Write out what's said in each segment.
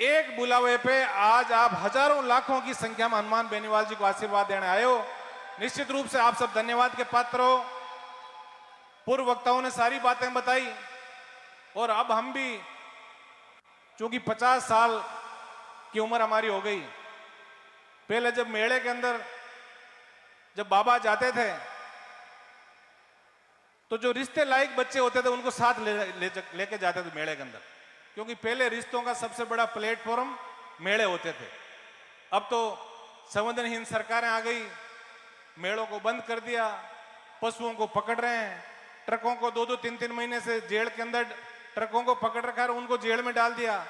एक बुलावे पे आज आप हजारों लाखों की संख्या में हनुमान बेनीवाल जी को आशीर्वाद देने आए हो। निश्चित रूप से आप सब धन्यवाद के पात्र हो। पूर्व वक्ताओं ने सारी बातें बताई और अब हम भी, चूंकि 50 साल की उम्र हमारी हो गई, पहले जब मेले के अंदर जब बाबा जाते थे तो जो रिश्ते लायक बच्चे होते थे उनको साथ लेके जाते थे मेले के अंदर, क्योंकि पहले रिश्तों का सबसे बड़ा प्लेटफॉर्म मेले होते थे। अब तो संवेदनहीन सरकारें आ गई, मेलों को बंद कर दिया, पशुओं को पकड़ रहे हैं, ट्रकों को 2-2, 3-3 महीने से जेल के अंदर ट्रकों को पकड़ रखा है, उनको जेल में डाल दिया,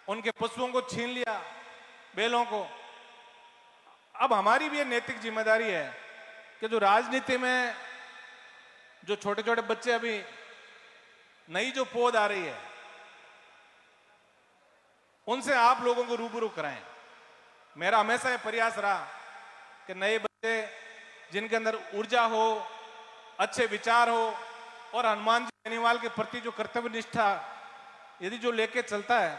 उनके पशुओं को छीन लिया, बैलों को। अब हमारी भी ये नैतिक जिम्मेदारी है कि जो राजनीति में जो छोटे छोटे बच्चे, अभी नई जो पौध आ रही है, उनसे आप लोगों को रूबरू कराएं। मेरा हमेशा ये प्रयास रहा कि नए बच्चे जिनके अंदर ऊर्जा हो, अच्छे विचार हो और हनुमान जी बेनीवाल के प्रति जो कर्तव्य निष्ठा यदि जो लेके चलता है,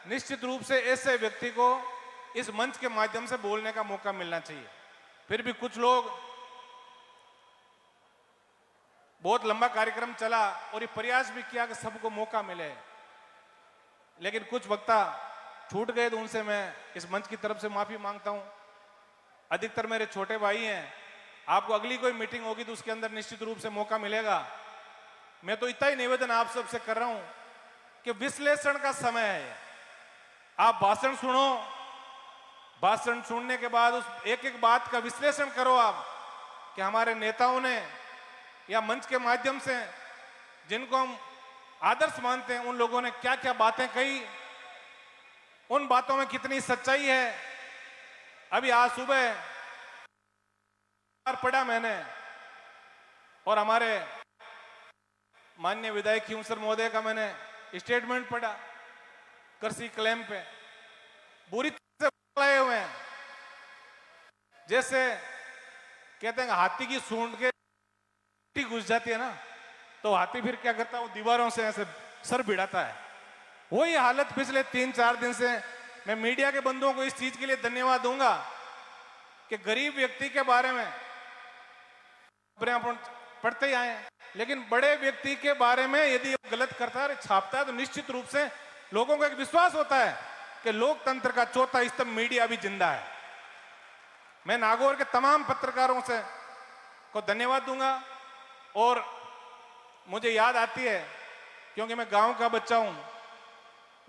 निश्चित रूप से ऐसे व्यक्ति को इस मंच के माध्यम से बोलने का मौका मिलना चाहिए। फिर भी कुछ लोग, बहुत लंबा कार्यक्रम चला और ये प्रयास भी किया कि सबको मौका मिले, लेकिन कुछ वक्ता छूट गए, तो उनसे मैं इस मंच की तरफ से माफी मांगता हूं। अधिकतर मेरे छोटे भाई हैं, आपको अगली कोई मीटिंग होगी तो उसके अंदर निश्चित रूप से मौका मिलेगा। मैं तो इतना ही निवेदन आप सबसे कर रहा हूं कि विश्लेषण का समय है। आप भाषण सुनो, भाषण सुनने के बाद उस एक एक बात का विश्लेषण करो आप कि हमारे नेताओं ने या मंच के माध्यम से जिनको हम आदर्श मानते हैं, उन लोगों ने क्या क्या बातें कही, उन बातों में कितनी सच्चाई है। अभी आज सुबह पढ़ा मैंने और हमारे माननीय विधायक खींवसर महोदय का मैंने स्टेटमेंट पढ़ा कृषि क्लेम पे, बुरी तरह से लाए हुए हैं। जैसे कहते हैं हाथी की सूंड के घुस जाती है ना, तो हाथी फिर क्या करता है, वो दीवारों से ऐसे सर भिड़ाता है। वही हालत पिछले 3-4 दिन से। मैं मीडिया के बंधुओं को इस चीज के लिए धन्यवाद दूंगा कि गरीब व्यक्ति के बारे में खबरें अपन पढ़ते ही आए, लेकिन बड़े व्यक्ति के बारे में यदि गलत करता है, छापता है, तो निश्चित रूप से लोगों को एक विश्वास होता है कि लोकतंत्र का चौथा स्तंभ मीडिया भी जिंदा है। मैं नागौर के तमाम पत्रकारों से को धन्यवाद दूंगा। और मुझे याद आती है, क्योंकि मैं गांव का बच्चा हूं,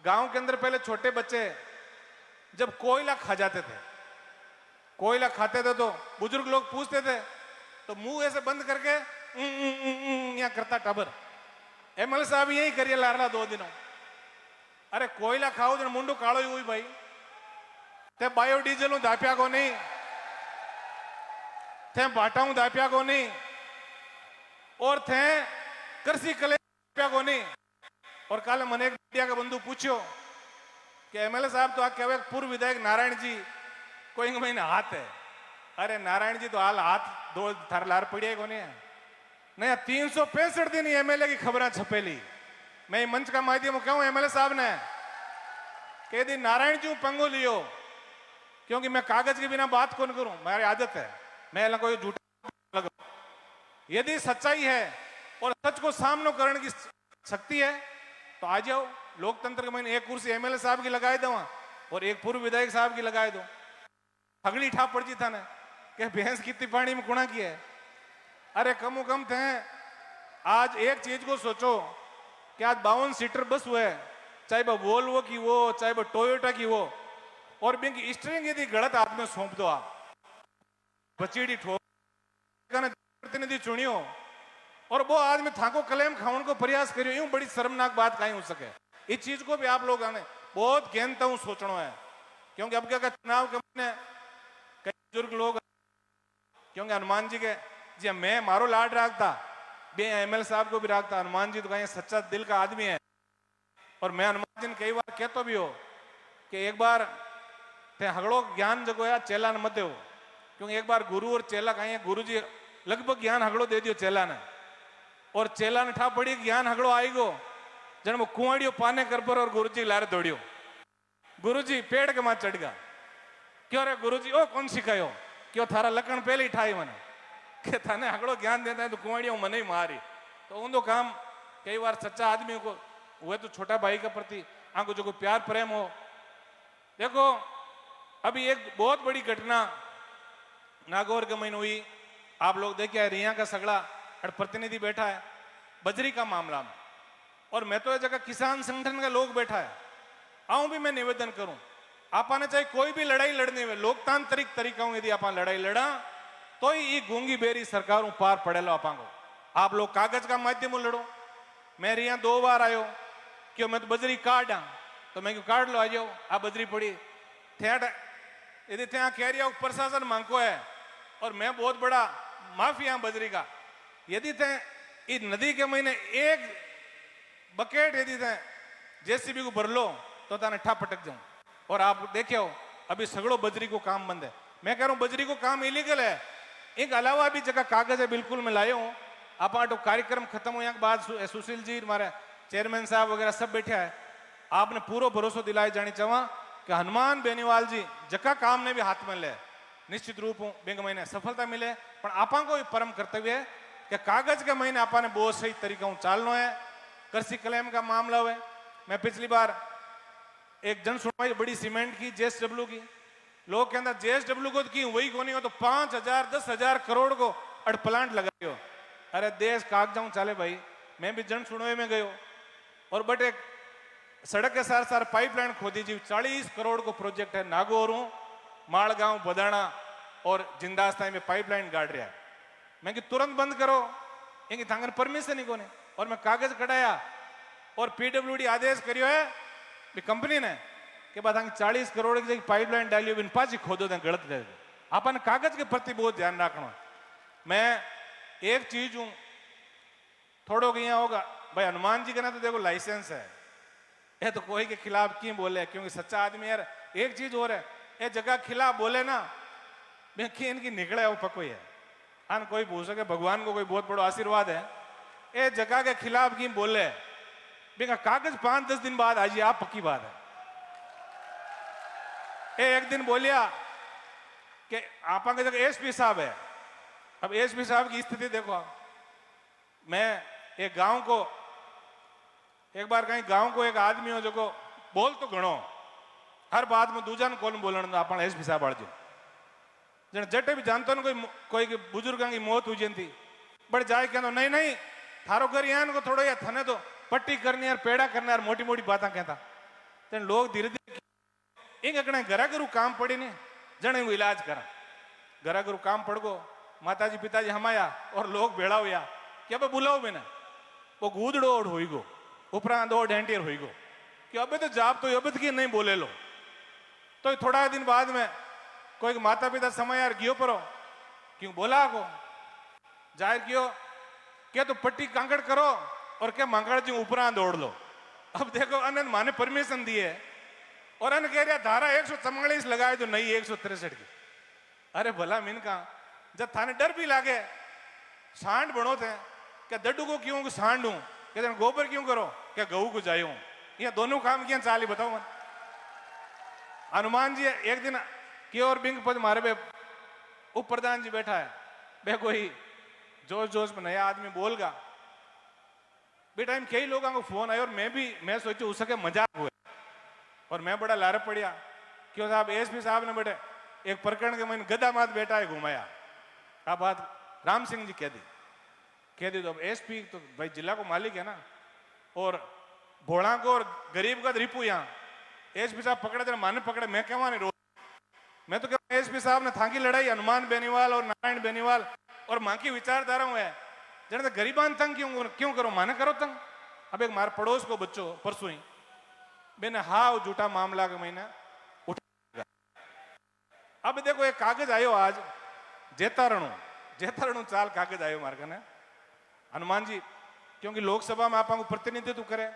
गांव के अंदर पहले छोटे बच्चे जब कोयला खा जाते थे, कोयला खाते थे तो बुजुर्ग लोग पूछते थे तो मुंह ऐसे बंद करके या करता टबर। एमएल साहब यही करिए लारला 2 दिनों। अरे कोयला खाओ जो मुंडू कालो ही हुई भाई, ते बायोडीजल दाप्या को नहीं, थे बाटा दाप्या को नहीं, और थे कृषि कले को नहीं। और कल मैंने एक मीडिया का बंधु पूछो कि एमएलए साहब तो क्या पूर्व विधायक नारायण जी कोई महीने हाथ है। अरे नारायण जी तो हाल हाथ 2 थार लार पड़िया को नहीं है। नहीं, 365 दिन एमएलए की खबरें छपेली। मैं मंच का माध्यम कहूं एमएलए साहब ने कह दी नारायण जी पंगो लियो, क्योंकि मैं कागज के बिना बात कौन करूं, मेरी आदत है, मैं कोई झूठा लगा। यदि सच्चाई है और सच को सामने करने की शक्ति है तो आ जाओ। लोकतंत्र के मैंने एक कुर्सी एमएलए साहब की लगाए दो और एक पूर्व विधायक साहब की लगाए दो। अगली ठाप पड़ जी था ना कि भैंस कितनी पानी में कुणा की है। अरे कम कम थे। आज एक चीज को सोचो कि आज 52 सीटर बस हुए, चाहे वो वोल्वो की हो, चाहे वो टोयोटा की हो, और बिंग स्टीयरिंग यदि गलत हाथ में सौंप दो आप, बचीड़ी ठोक प्रतिनिधि चुनियो और वो आदमी थाको क्लेम खाने को प्रयास करियो, यूं बड़ी शर्मनाक बात कहीं हो सके। इस चीज को भी आप लोग आने बहुत गहनता हूं सोचना है, क्योंकि अब क्या चुनाव के महीने कई बुजुर्ग लोग, क्योंकि हनुमान जी के जी मैं मारो लाड रखता, एमएल साहब को भी रखता, हनुमान जी तो कहीं सच्चा दिल का आदमी है। और मैं हनुमान जी ने कई बार कहता भी हो कि एक बार हगड़ो ज्ञान जगोया चेला ने मत हो, क्योंकि एक बार गुरु और चेला कहीं गुरु जी लगभग ज्ञान हगड़ो दे दियो चेला ने, और चेला ने ठा पड़ी ज्ञान हगड़ो आई गो जन वो कुआड़ियो पाने कर पर और गुरु जी लारे दौड़ियो। गुरुजी पेड़ के मां चढ़ गया। क्यों रे गुरुजी? ओ कौन सिखायो? क्यों थारा लकण पहले ही ठाई मने के थाने आगड़ो ज्ञान देता है तो कुंवाड़ियों मने ही मारी। तो उनको काम कई बार सच्चा आदमी को हुए तो छोटा भाई के प्रति आंको जो कोई प्यार प्रेम हो। देखो अभी एक बहुत बड़ी घटना नागौर के महीने हुई, आप लोग देखिए रिया का सगड़ा और प्रतिनिधि बैठा है बजरी का मामला में, और मैं तो ये जगह किसान संगठन का लोग बैठा है। आऊं भी मैं निवेदन करूं, आपने चाहे कोई भी लड़ाई लड़ने में लोकतांत्रिक तरीका यदि आप लड़ाई लड़ा तो ये गूंगी बेरी सरकारों पार पड़ेलो आपको। आप लोग कागज का माध्यम लड़ो। मैं रिया 2 बार आयो क्यों मैं तो बजरी काट तो मैं क्यों काट लो आ जाओ। आप बजरी पड़ी यदि त्या कह रही प्रशासन मांगो है और मैं बहुत बड़ा माफिया बजरी का। यदि ते इस नदी के महीने एक बकेट यदि ते जेसीबी को भर लो तो ताने ठा पटक जाऊं। और आप देखियो अभी सगड़ो बजरी को काम बंद है। मैं कह रहा हूं बजरी को काम इलीगल है। एक अलावा भी जगह कागज है बिल्कुल मैं लाया हूं। आप तो कार्यक्रम खत्म हो के बाद सुशील जी हमारे चेयरमैन साहब वगैरह सब बैठे है। आपने पूरा भरोसा दिलाए जानी चाहवा कि हनुमान बेनीवाल जी जका काम ने भी हाथ में ले निश्चित रूप बैंक महीने सफलता मिले। पर आपा को परम कर्तव्य है कि कागज के महीने आपने बहुत सही तरीका चालना है। कृषि क्लेम का मामला हुए, मैं पिछली बार एक जन सुनवाई बड़ी सीमेंट की जेएसडब्ल्यू की, लोग कहते जेएसडब्ल्यू को की वही को नहीं हो तो 5,000 10,000 करोड़ को अड़ प्लांट लगायो। अरे देश कागजाऊ चाले भाई। मैं भी जन सुनवाई में गयो और बट एक सड़क के साथ साथ पाइपलाइन खोदी जी 40 करोड़ को प्रोजेक्ट है। नागौर माड़गांव बदाना और जिंदास्ताई में पाइपलाइन गाड़ रहा है। मैं कि तुरंत बंद करो, इनकी थांगन परमिशन ही को नहीं। और मैं कागज कढ़ाया और पीडब्ल्यूडी आदेश करियो है कंपनी ने के बाद 40 करोड़ की पाइपलाइन डाली बिन पाची खोदो दें गलत कर। अपन कागज के प्रति बहुत ध्यान रखना। मैं एक चीज हूं थोड़ो यहाँ होगा भाई हनुमान जी का ना तो देखो लाइसेंस है, ये तो कोई के खिलाफ क्यों बोले क्योंकि सच्चा आदमी यार। एक चीज और है ये जगह खिलाफ बोले ना इनकी निकले वो पको है। हाँ कोई पूछ सके भगवान को कोई बहुत बड़ा आशीर्वाद है ये जगह के खिलाफ क्यों बोले कागज 5-10 दिन बाद आइए आप पक्की बात है। एक दिन बोलिया कि आपा के जगह एसपी साहब है। अब एसपी साहब की स्थिति देखो। मैं एक गांव को एक बार कहीं गांव को एक आदमी हो जो को बोल तो गणो हर बात में दूजा ने कौन बोलने तो अपन एसपी साहब आड़जो जन जटे भी जानते हो कोई बुजुर्गों की मौत हुई थी बट जाए कहना नहीं नहीं थारो घर यहाँ को थोड़ा या थने तो पट्टी करनी यार पेड़ा करना यार मोटी मोटी बातें कहता। तो लोग धीरे धीरे एक घरा घरू काम पड़ी नहीं जने वो इलाज करा घरा घरू काम पड़ गो माताजी पिताजी हमाया और लोग भेड़ा हुआ कि अब बुलाओ मैंने वो गूदड़ो ओढ़ हुई गो उपरांत दो डेंटियर हुई गो कि अबे तो जाप तो अब की नहीं बोले लो। तो थोड़ा दिन बाद में कोई माता पिता समय यार गियो परो क्यों बोला को जाहिर क्यों क्या तो पट्टी कांकड़ करो और क्या मंगड़ जी ऊपरा दौड़ लो। अब देखो अनंत माने परमिशन दिए और अन कह रहा धारा 144 लगाए तो नहीं 163 की। अरे भला मिन का जब थाने डर भी लागे सांड बनो थे क्या दड्डू को क्यों सांड हूं क्या गोबर क्यों करो क्या गऊ को जायो ये दोनों काम किया चाली बताओ मन। हनुमान जी एक दिन की और बिंग पद मारे बे उप प्रधान जी बैठा है बे कोई जोश जोश में नया आदमी बोलगा बेटा इन कई लोगों को फोन आया और मैं सोचू उसके मजाक हुए और मैं बड़ा लारे पड़िया क्यों साहब एसपी साहब ने बेटे एक प्रकरण के मैंने गदा मात बेटा है घुमाया। आप बात राम सिंह जी कह दी तो अब एसपी तो भाई जिला को मालिक है ना और भोड़ा को और गरीब का रिपू यहाँ एसपी साहब पकड़े थे माने पकड़े मैं क्या मानी रोज मैं तो कहूँ एसपी साहब ने थाकी लड़ाई हनुमान बेनीवाल और नारायण बेनीवाल और माँ की विचारधारा है जने गरीबान तंग क्यों करो माने करो तंग। अब एक मार पड़ोस को बच्चों परसों ही मैंने हाव झूठा मामला के महीना उठा। अब देखो एक कागज आयो आज जेतारणु चाल कागज आयो मार कने हनुमान जी क्योंकि लोकसभा में आपको प्रतिनिधित्व करे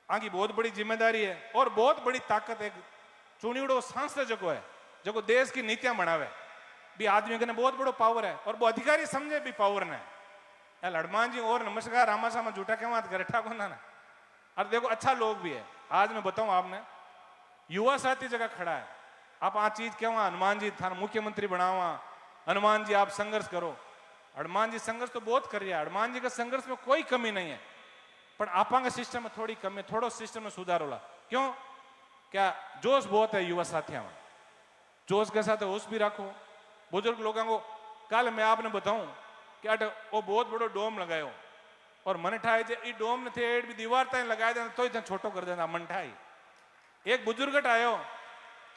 आगे बहुत बड़ी जिम्मेदारी है और बहुत बड़ी ताकत है। चुनियोड़ो सांसद जो है जो देश की नीतियां बनावे भी आदमी के बहुत बड़ो पावर है और वो अधिकारी समझे भी पावर ने हनुमान जी और नमस्कार रामाशा में झूठा क्या बात करे ठाकुर ना और देखो अच्छा लोग भी है। आज मैं बताऊं आपने युवा साथी जगह खड़ा है। आप आ चीज क्या हनुमान जी थाना मुख्यमंत्री बनावा, हनुमान जी आप संघर्ष करो। हनुमान जी संघर्ष तो बहुत कर रहा है, हनुमान जी का संघर्ष में कोई कमी नहीं है, पर आपा का सिस्टम में थोड़ी कमी, थोड़ो सिस्टम में सुधार होला। क्यों? क्या जोश बहुत है युवा साथियों में, जोश के साथ होश भी रखो। बुजुर्ग लोगों को कल मैं आपने बताऊं कि अट वो बहुत बड़ो डोम लगायो और मन ठाए जे डोम ने थे भी दीवार तक लगाया देना तो इतना छोटो कर देना मन ठाई। एक बुजुर्ग आयो,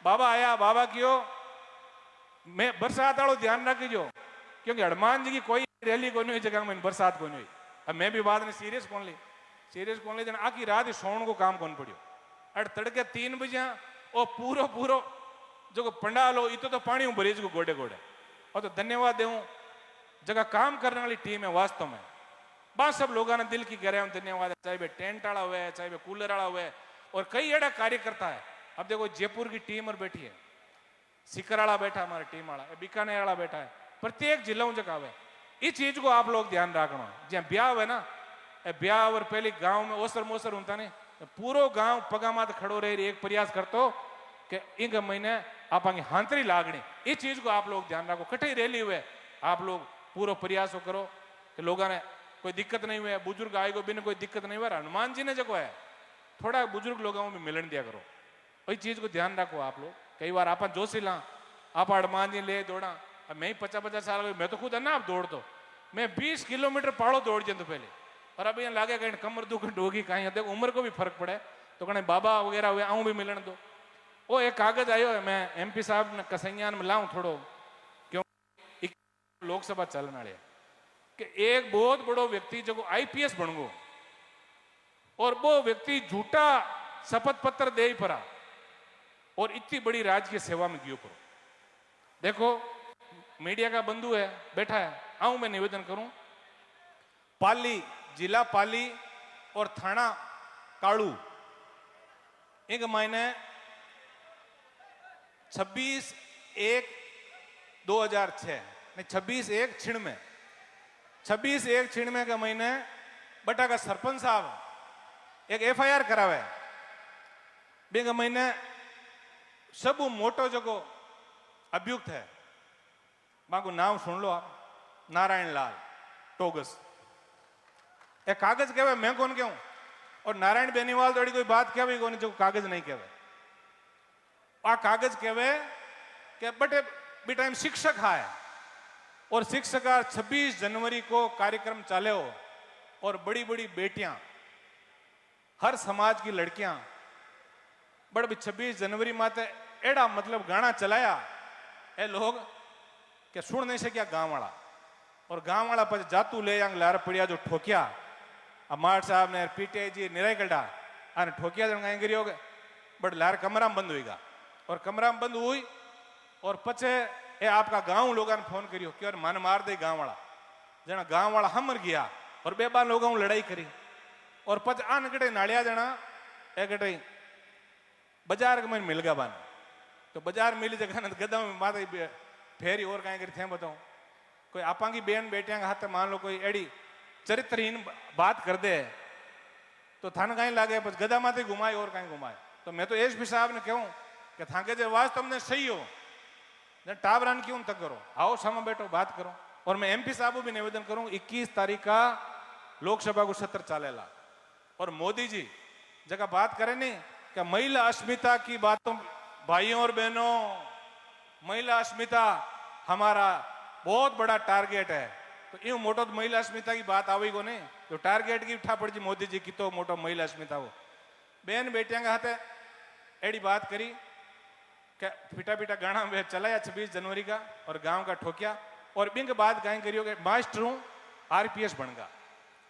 बाबा आया, बाबा कियो मैं बरसात वालों ध्यान रखिजो, क्योंकि हनुमान जी की कोई रैली को नहीं जगह में बरसात को नहीं हुई। अब मैं भी बाद में सीरियस कौन ली देना आखी रात सोण को काम कौन पड़ियो। अट तड़के 3 बजे ओ पूरो जो पंडाल हो इतो तो पानी भरीज को गोडे गोडे। और तो धन्यवाद देऊं जगह काम करने वाली टीम है वास्तव में, बस सब लोगों ने दिल की कह रहे हैं धन्यवाद, चाहे वे टेंट वाला हुए, चाहे वे कूलर वाला हुए, और कई एड़ा कार्यकर्ता है। अब देखो जयपुर की टीम और बैठी है, सीकर वाला बैठा हमारी टीम वाला, बीकानेर वाला बैठा है, प्रत्येक जिलों जगह है। इस चीज को आप लोग ध्यान रखना। जहाँ ब्याह हुए ना, ब्याह और पहले गांव में ओसर मोसर होता नहीं, पूरो गांव पगामात खड़ो रहे एक प्रयास करतो कि एक महीने आप हांतरी लागनी। इस चीज को आप लोग ध्यान रखो। कठिन रैली हुए आप लोग पूरा प्रयास करो कि लोगों ने कोई दिक्कत नहीं हुए, बुजुर्ग आएगो बिन कोई दिक्कत नहीं हुआ। हनुमान जी ने जो है थोड़ा बुजुर्ग लोगों में मिलन दिया करो, वही चीज को ध्यान रखो आप लोग। कई बार आप जोशी ला आप हनुमान जी ले दौड़ा, अब मैं ही 50-50 साल हो, मैं तो खुद है ना आप दौड़ दो, मैं 20 किलोमीटर पहाड़ो दौड़ जाता पहले, और अब यहाँ लागे कहीं कमर दुख होगी कहीं, देखो उम्र को भी फर्क पड़े तो कहीं बाबा वगैरह हुए आऊँ भी मिलन दो। वो एक कागज आयो है, मैं MP साहब ने कसैयान में लाऊं थोड़ो, क्यों लोकसभा चलने वाले कि एक बहुत बड़ो व्यक्ति जो IPS बन गो और वो व्यक्ति झूठा शपथ पत्र दे पड़ा और इतनी बड़ी राजकीय सेवा में गियो पड़ो। देखो मीडिया का बंधु है बैठा है, आऊं मैं निवेदन करूं, पाली जिला पाली और थाना काड़ू एक महीने 26/1/2006 नहीं 26/1/96 26/1/96 के महीने बटा का सरपंच साहब एक FIR करावे बेग महीने सब मोटो जगो अभियुक्त है, मांगो नाम सुन लो आप, नारायण लाल टोगस। एक कागज कहवे मैं कौन कहूं, और नारायण बेनीवाल तो कोई बात कहवे कौन जो कागज नहीं कहवे। आ कागज कहवे कि बटे बेटा हम शिक्षक है और शिक्षक 26 जनवरी को कार्यक्रम चाले हो और बड़ी बड़ी बेटियां हर समाज की लड़कियां बड़े 26 जनवरी माते एड़ा मतलब गाना चलाया ए लोग के सुन नहीं सकिया गांव वाला, और गांव वाला पर जातू ले यांग लार पड़िया जो ठोकिया अमार साहब ने PTI जी निराय कड़ा आने ठोकिया जन गाय गिरियो बट लार कमरा में बंद हुईगा और कमरा में बंद हुई और पचे ए आपका गांव लोगों ने फोन करियो कि और मन मार दे गांव वाला जना गांव वाला हमर गया और बेबान लोगों ने लड़ाई करी और पच आन गटे नालिया जना ए गटे बाजार के मन मिल गया बान तो बाजार मिली जगह न गदा में माता फेरी और कहीं करी थे बताऊं कोई आपा की बेन बेटियां का हाथ मान लो कोई एड़ी चरित्रहीन बात कर दे तो थान कहीं लागे बस गदा माते घुमाए और कहीं घुमाए। तो मैं तो SP साहब ने कहूं कि थाके जो आवाज तुमने सही हो टावरान क्यों तक करो, आओ सामा बैठो बात करो। और मैं MP साहब को भी निवेदन करूं 21 तारीख का लोकसभा को सत्र चलेला और मोदी जी जगह बात करें नहीं कि महिला अस्मिता की बातों, भाइयों और बहनों महिला अस्मिता हमारा बहुत बड़ा टारगेट है। तो यूं मोटो तो महिला अस्मिता की बात आवी को नहीं तो टारगेट की उठा पड़ जी मोदी जी की तो मोटो महिला अस्मिता हो बहन बेटियां का हाथ एड़ी बात करी क्या पिटा पिटा गाना वे चलाया 26 जनवरी का और गांव का ठोकिया और बिंग बात गाय करियो कि मास्टर हूं RPS बनगा,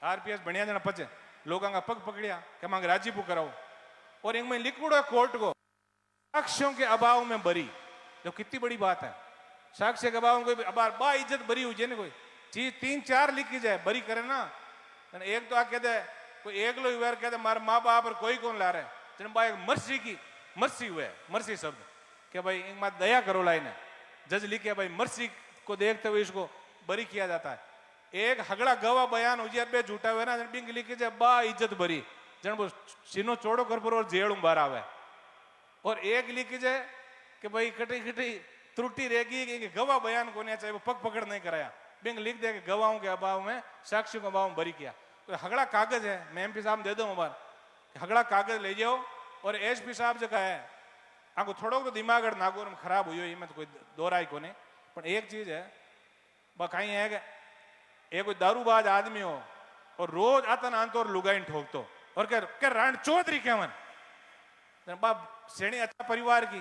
RPS बढ़िया जना पचे लोगों का पग पकड़िया कि मांग राजीपू कराओ और एक में लिखवड़ो कोर्ट को साक्ष्यों के अभाव में बरी। जो कितनी बड़ी बात है, साक्ष्य के अभाव में कोई अबार बा इज्जत बरी हुई ना कोई चीज 3-4 लिखी जाए बरी करे ना। एक तो आ कहते कोई एक लो वेर कहते मारे माँ बाप और कोई कौन ला रहे जन बा एक मर्सी हुए मर्सी शब्द कि भाई एक बात दया करो लाइन जज लिखे भाई मर्सी को देखते हुए इसको बरी किया जाता है। एक हगड़ा गवा बयान हो जाए झूठा हुए ना बिंग लिखे जाए बा इज्जत बरी जन वो सीनो चौड़ो कर पर और जेड़ बार आवे और एक लिखी है कि भाई कटी कटी त्रुटि रहेगी कि गवाह बयान को चाहिए वो पग पकड़ नहीं कराया, बैंक लिख दिया कि गवाहों के अभाव में साक्षियों के अभाव में बरी किया। तो हगड़ा कागज है, मैं एमपी साहब दे दूं बार हगड़ा कागज ले जाओ। और एसपी साहब जो है आपको थोड़ा तो दिमाग नागौर में खराब हुई में तो कोई दो राय को नहीं, पर एक चीज है कहीं है कि एक कोई दारूबाज आदमी हो और रोज आता ना तो और लुगाइन ठोकतो और क्या राण चौधरी केवन बाप श्रेणी अच्छा परिवार की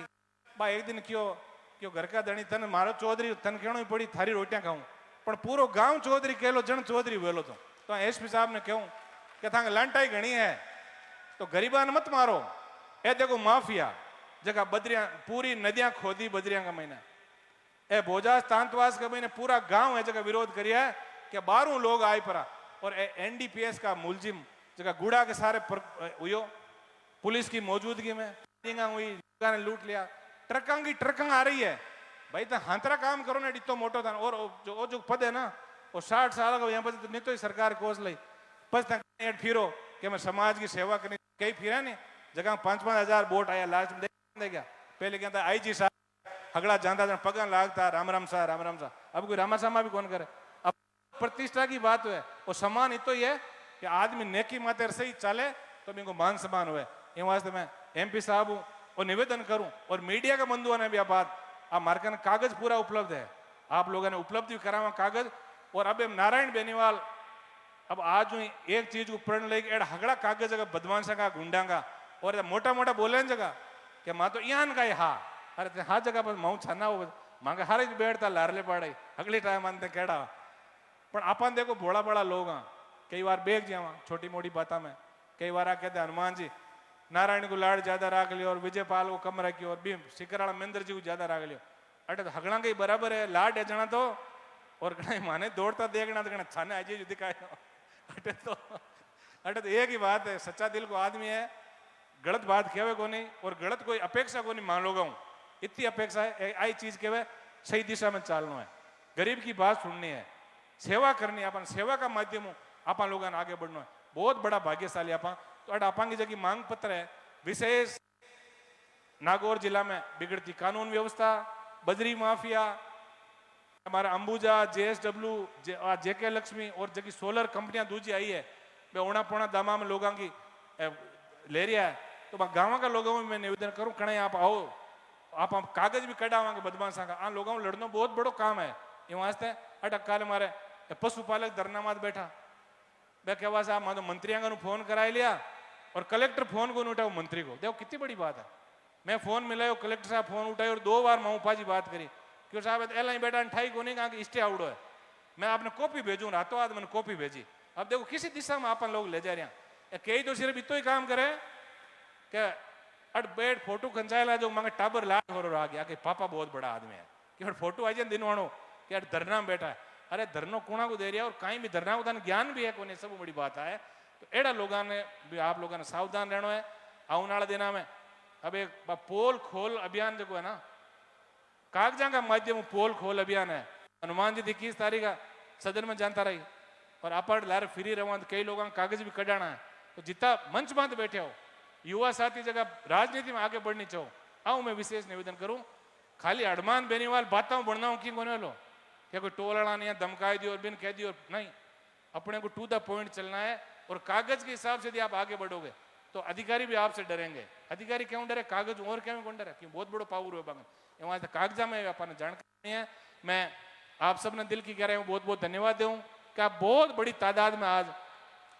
बा एक दिन क्यों घर का धनी तन मारो चौधरी तन कहना पड़ी थारी रोटियां खाऊं पर पूरो गांव चौधरी कहलो जन चौधरी बोलो तो एसपी साहब ने कहूं कि थांग लांटाई घनी है तो गरीबान मत मारो। ए देखो माफिया जगह बदरिया पूरी नदियां खोदी बदरिया का महीना ए भोजास तांतवास का महीने पूरा गांव है जगह विरोध करिया है कि 12 लोग आए परा और एनडीपीएस का मुलजिम जगह गुड़ा के सारे हुयो पुलिस की मौजूदगी में हुई ने लूट लिया। ट्रकां आ रही है भाई तो हाथरा काम करो ना डितो मोटो था और जो पद है ना वो 60 साल का यहाँ पर नहीं तो सरकार कोस ली बस फिरो कि मैं समाज की सेवा करनी कई फिरा नहीं जगह 5-5 हजार वोट आया लास्ट में देख गया। पहले कहता आई जी साहब हगड़ा जाता पगा लागता राम राम सा अब कोई रामा सामा भी कौन करे। अब प्रतिष्ठा की बात है वो सम्मान ही तो ही है कि आदमी नेकी माते सही चले तो इनको मान सम्मान हुए। इन वास्ते मैं एमपी साहब हूँ और निवेदन करूं और मीडिया के बंधुओं ने भी बात आप मार्का कागज पूरा उपलब्ध है आप लोगों ने उपलब्धि करावा कागज। और अब नारायण बेनीवाल अब आज एक चीज को प्रण ले हगड़ा कागज जगह बदमाशा का गुंडा का और मोटा मोटा बोले जगह कि माँ तो यहाँ का हा अरे हाँ जगह पर माऊ छाना हो मांगे हर एक बैठता लारले पाड़े अगले टाइम आनते केड़ा पर अपन देखो बड़ा बड़ा लोग हाँ कई बार बेग जावा छोटी मोटी बातों में कई बार कहते हनुमान जी नारायण को लाड़ ज्यादा राख लियो और विजयपाल को कम रखियो और भीम शिखराला महेंद्र जी को ज्यादा राख लियो अटे तो हगड़ा के बराबर है लाड है जना तो और कहीं माने दौड़ता देखना तो छाने आज दिखाए अटे तो एक ही बात है सच्चा दिल को आदमी है गलत बात कहवे को नहीं और गलत कोई अपेक्षा को नहीं मान लोगा हूं इतनी अपेक्षा है आई चीज कहवे सही दिशा में चलना है गरीब की बात सुननी है सेवा करनी है अपन सेवा का माध्यम हो अपन लोगों ने आगे बढ़ना है बहुत बड़ा भाग्यशाली अपन तो अड़ा की जगह मांग पत्र है विशेष नागौर जिला में बिगड़ती कानून व्यवस्था बजरी माफिया हमारा अंबुजा जेएसडब्ल्यू जेके लक्ष्मी और जगह सोलर कंपनियां दूजी आई है वे ओना पोना दामा में लोगों की ले रहा है तो गाँव का लोगों में मैं निवेदन करूं कणे आप आओ आप कागज भी कढ़ावांगे बदमाशा का आ लोगों लड़ना बहुत बड़ो काम है ये वास्ते अटक काल मारे पशुपालक धरना मात बैठा मैं कहवा साहब मैं तो मंत्रियों का फोन करा लिया और कलेक्टर फोन को नहीं उठाओ मंत्री को देखो कितनी बड़ी बात है। मैं फोन मिलायो कलेक्टर साहब फोन उठाई और 2 बार माऊपा जी बात करी क्यों साहब एल बेटा ठाई को नहीं कहा कि स्टे आउट है मैं आपने कॉपी भेजू रातों रात मैंने कॉपी भेजी। अब देखो किसी दिशा में अपन लोग ले जा रहे हैं कई तो सिर्फ इतो ही काम करे कि अट बेट फोटो खंचाएला जो मांगे टाबर लाट हो आ गया कि पापा बहुत बड़ा आदमी है कि फोटो आ जाए दिन वाणो कि यार धरना में बैठा है अरे धरनो कोणा को दे रहा है और कहीं भी धरना को ज्ञान भी है कोने सब बड़ी बात है। तो एड़ा लोगों ने भी आप लोगों ने सावधान रहना है आने वाला दिना में। अब एक पोल खोल अभियान जो है ना कागजा का माध्यम पोल खोल अभियान है हनुमान जी 21 तारीख का सदन में जानता रही और आप लार फ्री रहो कई लोगों कागज भी कढ़ाना है तो जितना मंच बांध बैठे हो युवा साथी जगह राजनीति में आगे बढ़नी चाहो आओ मैं विशेष निवेदन करूं खाली अड़मान बेनीवाल बातों बढ़ना की कोने लो क्या कोई टोलना नहीं धमकाई दी और बिन कह दी और नहीं अपने को टू द पॉइंट चलना है और कागज के हिसाब से यदि आप आगे बढ़ोगे तो अधिकारी भी आपसे डरेंगे। अधिकारी क्यों डरे कागज और क्यों कौन डरे क्यों बहुत बड़ो पावर है बागन वहां से कागजा में अपन जानकारी है। मैं आप सबने दिल की कह रहे हूँ बहुत बहुत धन्यवाद दूं कि आप बहुत बड़ी तादाद में आज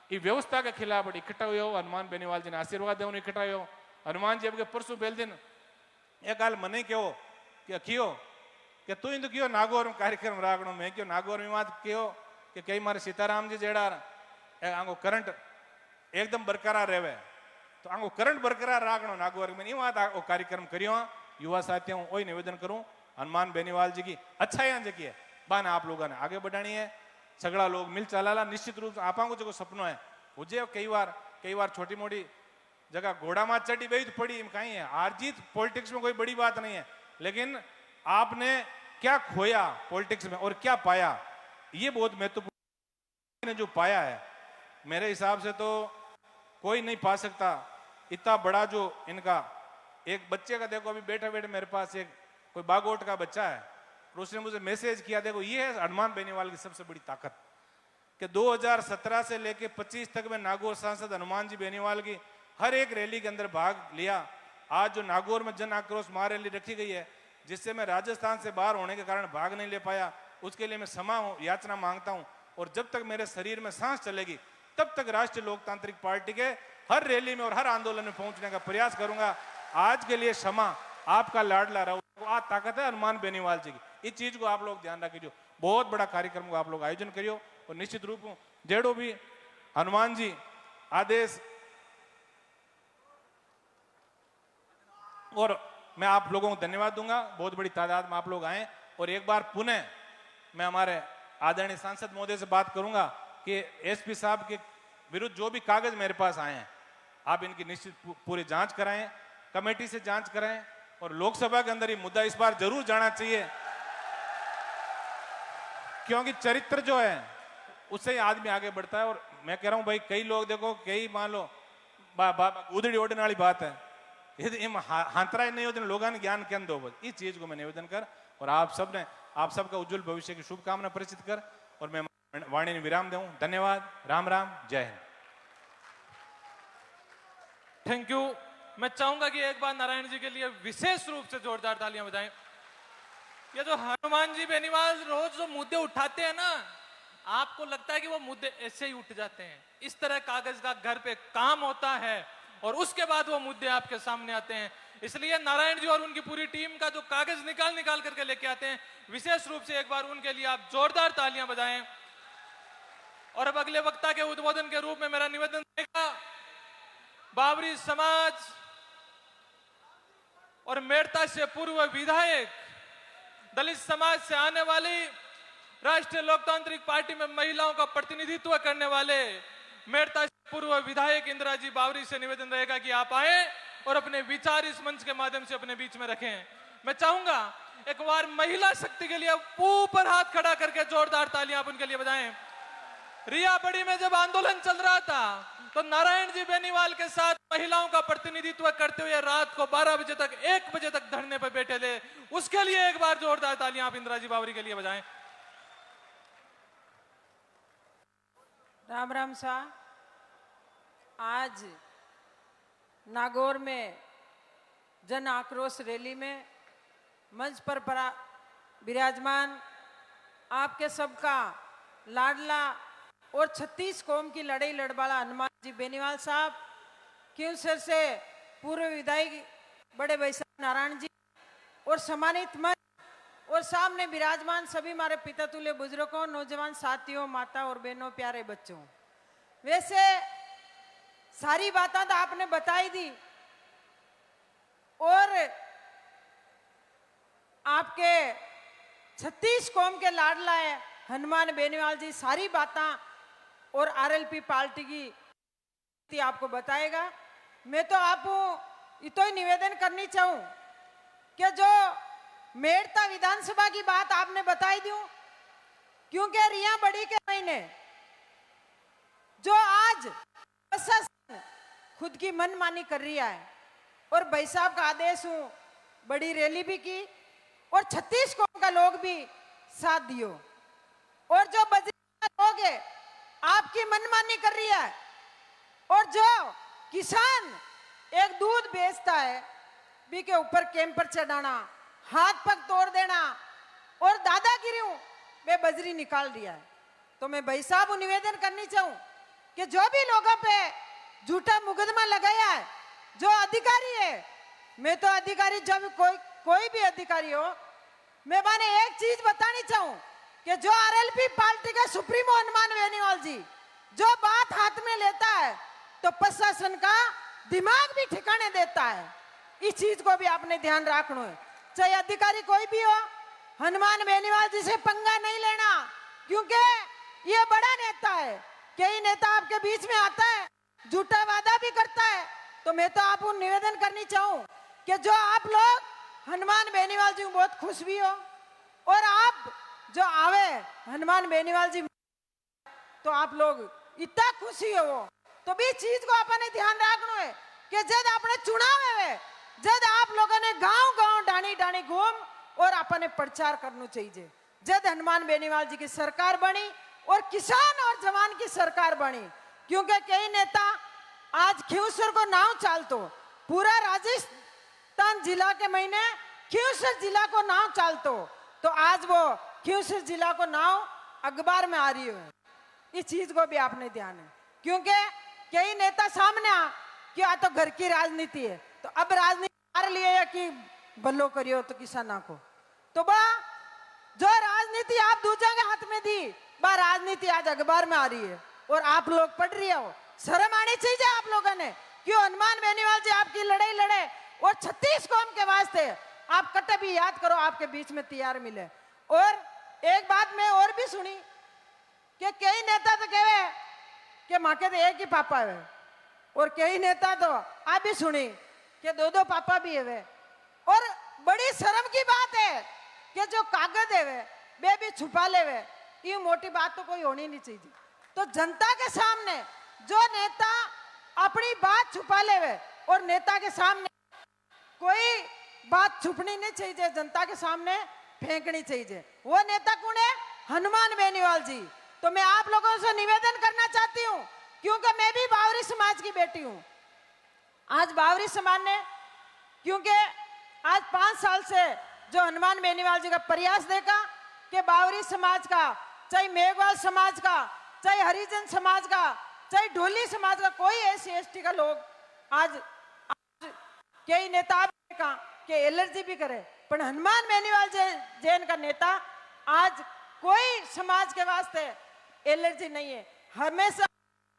ये व्यवस्था के खिलाफ इकट्ठा हुए हो हनुमान बेनीवाल जी ने आशीर्वाद देने इकट्ठा हुए हो। हनुमान जी अब परसों पहले दिन एक गाल मने कहो कि कियो कि तू तो क्यों नागौर में कार्यक्रम राखनो मैं क्यों नागौर में बात क्यों कि कई मारे सीताराम जी जेड़ा आंगो करंट एकदम बरकरार रहे तो आंगो करंट बरकरार राखनो नागौर में बात कार्यक्रम करियो युवा साथियों वही निवेदन करूं हनुमान बेनीवाल जी की अच्छा यहाँ जगह है बाना आप लोगों ने आगे बढ़ानी है सगड़ा लोग मिल चलाला निश्चित रूप से आपा को जो सपनो है मुझे कई बार छोटी मोटी जगह घोड़ा मात चढ़ी गई तो पड़ी कहीं है हार जीत पॉलिटिक्स में कोई बड़ी बात नहीं है लेकिन आपने क्या खोया पॉलिटिक्स में और क्या पाया ये बहुत महत्वपूर्ण जो पाया है मेरे हिसाब से तो कोई नहीं पा सकता इतना बड़ा जो इनका एक बच्चे का देखो, अभी बैठे बैठे मेरे पास एक कोई बागोट का बच्चा है, और उसने मुझे मैसेज किया, देखो ये है हनुमान बेनीवाल की सबसे बड़ी ताकत, कि 2017 से लेके 25 तक में नागौर सांसद हनुमान जी बेनीवाल की हर एक रैली के अंदर भाग लिया। आज जो नागौर में जन आक्रोश महारैली रखी गई है, जिससे मैं राजस्थान से बाहर होने के कारण भाग नहीं ले पाया, उसके लिए मैं क्षमा याचना मांगता हूं। और जब तक मेरे शरीर में सांस चलेगी तब तक राष्ट्रीय लोकतांत्रिक पार्टी के हर रैली में और हर आंदोलन में पहुंचने का प्रयास करूंगा। आज के लिए क्षमा, आपका लाडला राहुल, आ ताकत है हनुमान बेनीवाल जी की। इस चीज को आप लोग ध्यान रखिए। बहुत बड़ा कार्यक्रम को आप लोग आयोजन करियो, और निश्चित रूप जेड़ो भी हनुमान जी आदेश, और मैं आप लोगों को धन्यवाद दूंगा, बहुत बड़ी तादाद में आप लोग आए। और एक बार पुनः मैं हमारे आदरणीय सांसद महोदय से बात करूंगा कि एसपी साहब के विरुद्ध जो भी कागज मेरे पास आए हैं, आप इनकी निश्चित पूरी जांच कराएं, कमेटी से जांच कराएं, और लोकसभा के अंदर ये मुद्दा इस बार जरूर जाना चाहिए, क्योंकि चरित्र जो है उससे ही आदमी आगे बढ़ता है। और मैं कह रहा हूं भाई, कई लोग देखो, कई मान लो उदड़ी ओढ़ने वाली बात है, यदि हाथरा नहीं होते लोगों ने ज्ञान केंद्र दो, इस चीज को मैं निवेदन कर, और आप सबका उज्जवल भविष्य की शुभकामना परिचित कर, और मैं वाणी ने विराम दूं। धन्यवाद, राम राम, जय हिंद। Thank you. मैं चाहूंगा कि एक बार नारायण जी के लिए विशेष रूप से जोरदार तालियां बजाएं। ये जो हनुमान जी बेनीवाल रोज जो मुद्दे उठाते हैं ना, आपको लगता है कि वो मुद्दे ऐसे ही उठ जाते हैं। इस तरह कागज का घर पे काम होता है और उसके बाद वो मुद्दे आपके सामने आते हैं। इसलिए नारायण जी और उनकी पूरी टीम का जो कागज निकाल करके लेके आते हैं, विशेष रूप से एक बार उनके लिए आप जोरदार तालियां बजाएं। और अब अगले वक्ता के उद्बोधन के रूप में मेरा निवेदन रहेगा, बावरी समाज और मेड़ता से पूर्व विधायक, दलित समाज से आने वाली, राष्ट्रीय लोकतांत्रिक पार्टी में महिलाओं का प्रतिनिधित्व करने वाले मेड़ता से पूर्व विधायक इंदिरा जी बावरी से निवेदन रहेगा कि आप आए और अपने विचार इस मंच के माध्यम से अपने बीच में रखें। मैं चाहूंगा एक बार महिला शक्ति के लिए ऊपर हाथ खड़ा करके जोरदार तालियां आप उनके लिए बजाएं। रिया बड़ी में जब आंदोलन चल रहा था तो नारायण जी बेनीवाल के साथ महिलाओं का प्रतिनिधित्व करते हुए रात को 12 बजे तक 1 बजे तक धरने पर बैठे थे। उसके लिए एक बार जोरदार तालियां आप इंदिरा जी बावरी के लिए बजाएं। राम राम साहब, आज नागौर में जन आक्रोश रैली में मंच पर विराजमान आपके सबका लाडला और 36 कौम की लड़ाई लड़वाला हनुमान जी बेनीवाल साहब, क्यूसर से पूर्व विधायक बड़े भाई साहब नारायण जी, और सम्मानित मंच और सामने विराजमान सभी हमारे पिता तुल्य बुजुर्गों, नौजवान साथियों, माता और बहनों, प्यारे बच्चों। वैसे सारी बातें तो आपने बताई दी, और आपके 36 कौम के लाडला है हनुमान बेनीवाल जी सारी बातें और आरएलपी पार्टी की आपको बताएगा। मैं तो आपको इतो ही निवेदन करनी चाहूं कि जो मेड़ता विधानसभा की बात आपने बताई दूं, क्योंकि रिया बड़ी के महीने जो आज प्रशासन खुद की मनमानी कर रही है, और भाई साहब का आदेश हूं, बड़ी रैली भी की और 36 कौम का लोग भी साथ दियो, और जो बजरी लोग है आपकी मनमानी कर रही है, और जो किसान एक दूध बेचता है भी के ऊपर कैंपर चढ़ाना, हाथ पग तोड़ देना और दादागिरी वे बजरी निकाल दिया है। तो मैं भाई साहब निवेदन करनी चाहूं कि जो भी लोगों पे झूठा मुकदमा लगाया है, जो अधिकारी है, मैं तो अधिकारी जब कोई भी अधिकारी हो, मैं माने एक चीज बतानी चाहूं कि जो आरएलपी पार्टी के सुप्रीमो हनुमान बेनीवाल जी जो बात हाथ में लेता है तो प्रशासन का दिमाग भी ठिकाने देता है। इस चीज को भी आपने ध्यान रखना है, चाहे अधिकारी कोई भी हो, हनुमान बेनीवाल जी से पंगा नहीं लेना, क्योंकि ये बड़ा नेता है। कई नेता आपके बीच में आता है, झूठा वादा भी करता है। तो मैं तो आपको निवेदन करनी चाहूं कि जो आप लोग हनुमान बेनीवाल जी बहुत खुश भी हो, और आप जो आवे हनुमान बेनीवाल जी तो आप लोग इतना खुशी हो, तो भी चीज को अपने ध्यान रखना है कि जब अपने चुनाव है जद आप लोगों ने गांव गांव डाणी डाणी घूम और अपने प्रचार करना चाहिए। जद हनुमान बेनीवाल जी की सरकार बनी और किसान और जवान की सरकार बनी, क्योंकि कई नेता आज खियूसर को नाव चालतो, पूरा राजस्थान जिला के महीने खियूसर जिला को नाव चालतो, तो आज वो खियूसर जिला को नाव अखबार में आ रही है। इस चीज को भी आपने ध्यान है, क्योंकि कई नेता सामने आ कि आ तो घर की राजनीति है, तो अब राजनीति मार लिए या कि बल्लो करियो तो किसाना को, तो बा जो राजनीति आप दूसरे के हाथ में दी, बा राजनीति आज अखबार में आ रही है और आप लोग पढ़ रही हो। शर्म आनी चाहिए आप लोगों ने, क्यों हनुमान बेनीवाल जी आपकी लड़ाई लड़े और 36 कौम के वास्ते आप कटे भी याद करो, आपके बीच में तैयार मिले। और एक बात मैं और भी सुनी कि कई नेता तो कहे कि माँ के तो एक ही पापा है, और कई नेता तो आप भी सुनी कि दो दो पापा भी है। और बड़ी शर्म की बात है कि जो कागज है वे भी छुपा ले वे, ये मोटी बात तो कोई होनी नहीं चाहिए। तो जनता के सामने जो नेता अपनी बात छुपा ले वे, और नेता के सामने कोई बात छुपनी नहीं चाहिए, जनता के सामने फेंकनी चाहिए। वो नेता कौन है? हनुमान बेनीवाल जी। तो मैं आप लोगों से निवेदन करना चाहती हूँ, क्योंकि मैं भी बावरी समाज की बेटी हूँ। आज बावरी समाज ने, क्योंकि आज 5 साल से जो हनुमान बेनीवाल जी का प्रयास देखा कि बावरी समाज का, चाहे मेघवाल समाज का, चाहे हरिजन समाज का, चाहे ढोली समाज का, कोई एससी एसटी का लोग आज कई नेता का कि एलर्जी भी करे, पर हनुमान बेनीवाल जैन का नेता आज कोई समाज के वास्ते एलर्जी नहीं है, हमेशा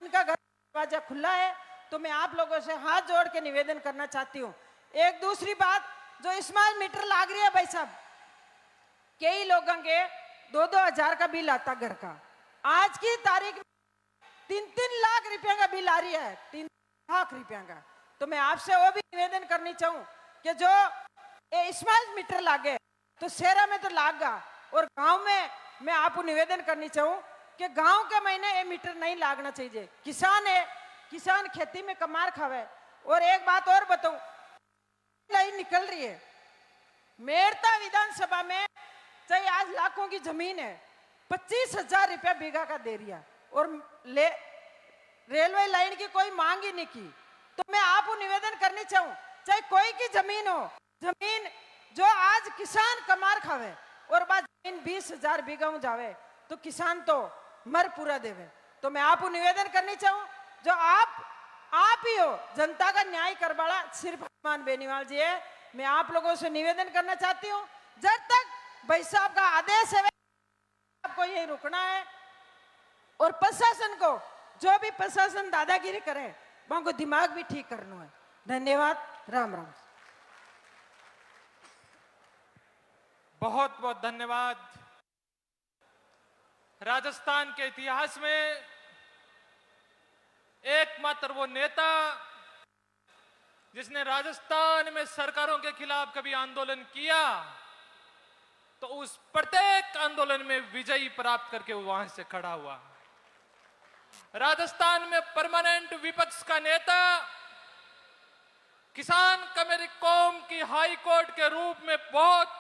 उनका घर दरवाजा खुला है। तो मैं आप लोगों से हाथ जोड़ के निवेदन करना चाहती हूँ। एक दूसरी बात, जो स्मार्ट मीटर लाग रही है भाई साहब, कई लोगों के 2-2 हजार का बिल आता घर का, आज की तारीख में 3-3 लाख रुपया का बिल आ रही है, 3 लाख रुपया का। तो मैं आपसे वो भी निवेदन करनी चाहूँ कि जो ये स्मार्ट मीटर लागे तो शहर में तो लागा, और गांव में मैं आपको निवेदन करनी चाहूँ कि गांव के महीने ये मीटर नहीं लागना चाहिए। किसान है, किसान खेती में कमार खावे। और एक बात और बताऊं, लाइन निकल रही है मेरता विधानसभा में, चाहे आज लाखों की जमीन है, 25,000 रुपया बीघा का दे रही है, और रेलवे लाइन की कोई मांग ही नहीं की। तो मैं आपको निवेदन करनी चाहूँ, चाहे कोई की जमीन हो, जमीन जो आज किसान कमार खावे और बाद जमीन 20,000 बीघा में जावे, तो किसान तो मर पूरा देवे। तो मैं आपको निवेदन करनी चाहूँ, जो आप ही हो जनता का न्याय करवाला, सिर्फ हनुमान बेनीवाल जी है। मैं आप लोगों से निवेदन करना चाहती हूँ, जब तक भाई साहब का आदेश है आपको यही रुकना है, और प्रशासन को, जो भी प्रशासन दादागिरी करे, उनको दिमाग भी ठीक करना है। धन्यवाद, राम राम। बहुत बहुत धन्यवाद। राजस्थान के इतिहास में एकमात्र वो नेता जिसने राजस्थान में सरकारों के खिलाफ कभी आंदोलन किया, तो उस प्रत्येक आंदोलन में विजयी प्राप्त करके वो वहां से खड़ा हुआ। राजस्थान में परमानेंट विपक्ष का नेता, किसान कमेरी कौम की हाई कोर्ट के रूप में बहुत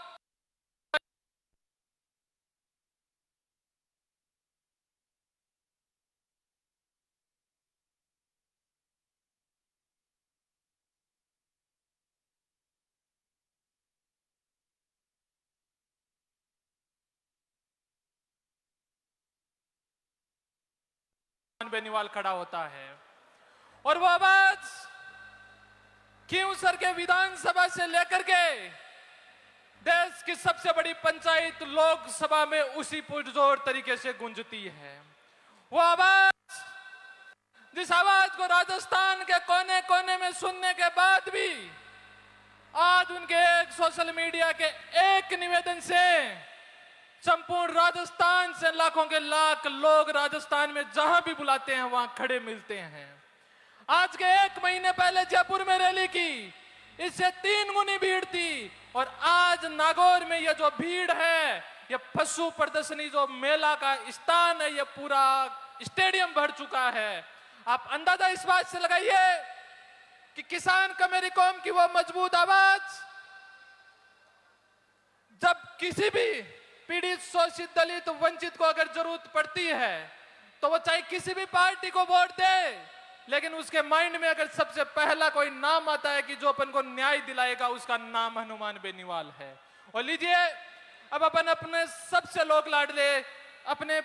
बेनीवाल खड़ा होता है। और वो आवाज खियूसर के विधानसभा से लेकर के देश की सबसे बड़ी पंचायत लोकसभा में उसी पुरजोर तरीके से गूंजती है। वो आवाज, जिस आवाज को राजस्थान के कोने कोने में सुनने के बाद भी आज उनके एक सोशल मीडिया के एक निवेदन से संपूर्ण राजस्थान से लाखों के लाख लोग राजस्थान में जहां भी बुलाते हैं वहां खड़े मिलते हैं। आज के 1 महीने पहले जयपुर में रैली की, इससे 3 गुनी भीड़ थी, और आज नागौर में ये जो भीड़ है, ये पशु प्रदर्शनी जो मेला का स्थान है, ये पूरा स्टेडियम भर चुका है। आप अंदाजा इस बात से लगाइए कि किसान का मेरी कौम की वो मजबूत आवाज, जब किसी भी पीड़ित, शोषित, दलित, वंचित को अगर जरूरत पड़ती है तो वो चाहे किसी भी पार्टी को वोट दे, लेकिन उसके माइंड में अगर सबसे पहला कोई नाम आता है कि जो अपन को न्याय दिलाएगा, उसका नाम हनुमान बेनीवाल है। और लीजिए, अब अपन अपने सबसे लोक लाडले, अपने